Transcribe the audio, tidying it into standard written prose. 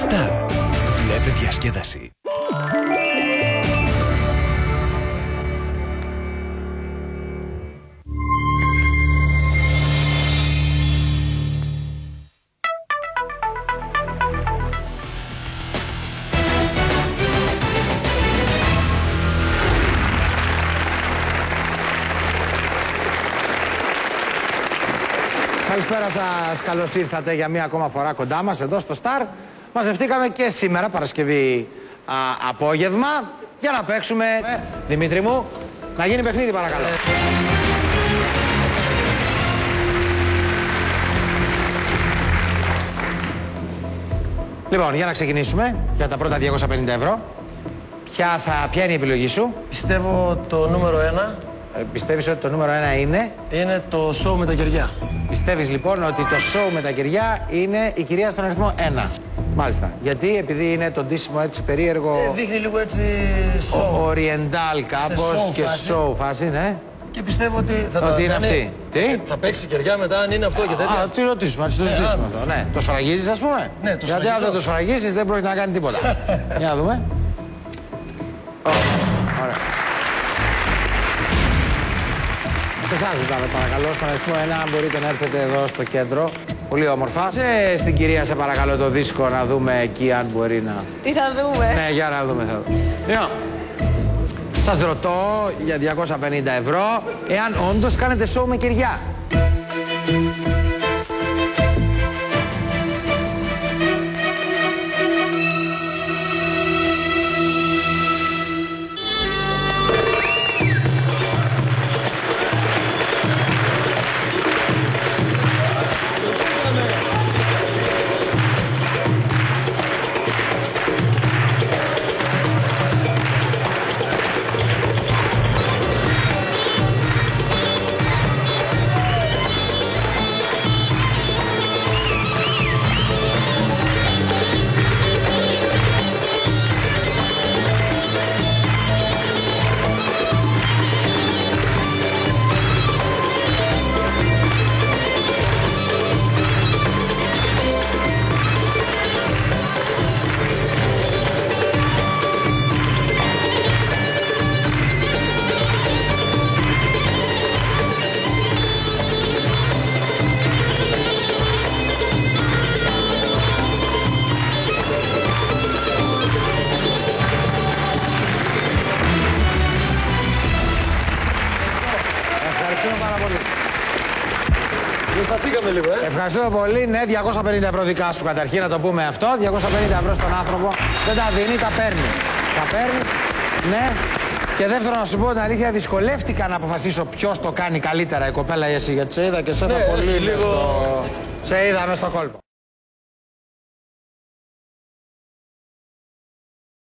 Star. Βλέπε διασκέδαση. Καλησπέρα σας, καλώς ήρθατε για μία ακόμα φορά κοντά μας εδώ στο Star. Μαζευτήκαμε και σήμερα, Παρασκευή απόγευμα, για να παίξουμε. Δημήτρη μου, να γίνει παιχνίδι παρακαλώ. Λοιπόν, για να ξεκινήσουμε, για τα πρώτα 250 ευρώ. Ποια είναι η επιλογή σου? Πιστεύω το νούμερο 1. Πιστεύεις ότι το νούμερο 1 είναι? Είναι το σοου με τα κεριά. Πιστεύεις λοιπόν ότι το σοου με τα κεριά είναι η κυρία στον αριθμό 1. Μάλιστα. Γιατί, επειδή είναι το ντύσιμο έτσι περίεργο. Δείχνει λίγο έτσι σοου. Oriental κάπως και σοου φάση, ναι. Και πιστεύω ότι θα το είναι κάνει. αυτή. Τι? Θα παίξει κεριά μετά, αν είναι αυτό και τέτοια. Α, τι ρωτήσουμε, να το ζητήσουμε αυτό. Ναι. Το σφραγίζεις, ας πούμε. Ναι, το γιατί αν δεν το σφραγίζεις δεν πρόκειται να κάνει τίποτα. Για να δούμε. Ωραία. Σε εσάς ζητάμε παρακαλώ, στον αριθμό 1, αν μπορείτε να έρθετε εδώ στο κέντρο. Πολύ όμορφα. Στην κυρία σε παρακαλώ το δίσκο να δούμε εκεί αν μπορεί να... Τι θα δούμε? Ναι, για να δούμε θα δούμε. Λοιπόν, σας ρωτώ για 250 ευρώ, εάν όντως κάνετε σοου με κεριά. Ζεσταθήκαμε λίγο, Ευχαριστούμε πολύ. Ναι, 250 ευρώ δικά σου καταρχήν, να το πούμε αυτό. 250 ευρώ στον άνθρωπο. Δεν τα δίνει, τα παίρνει. Τα παίρνει, ναι. Και δεύτερον, να σου πω την αλήθεια, δυσκολεύτηκα να αποφασίσω ποιος το κάνει καλύτερα, η κοπέλα ή εσύ. Γιατί σε είδα και σε ένα πολύ λίγο. Σε είδα μες στο κόλπο.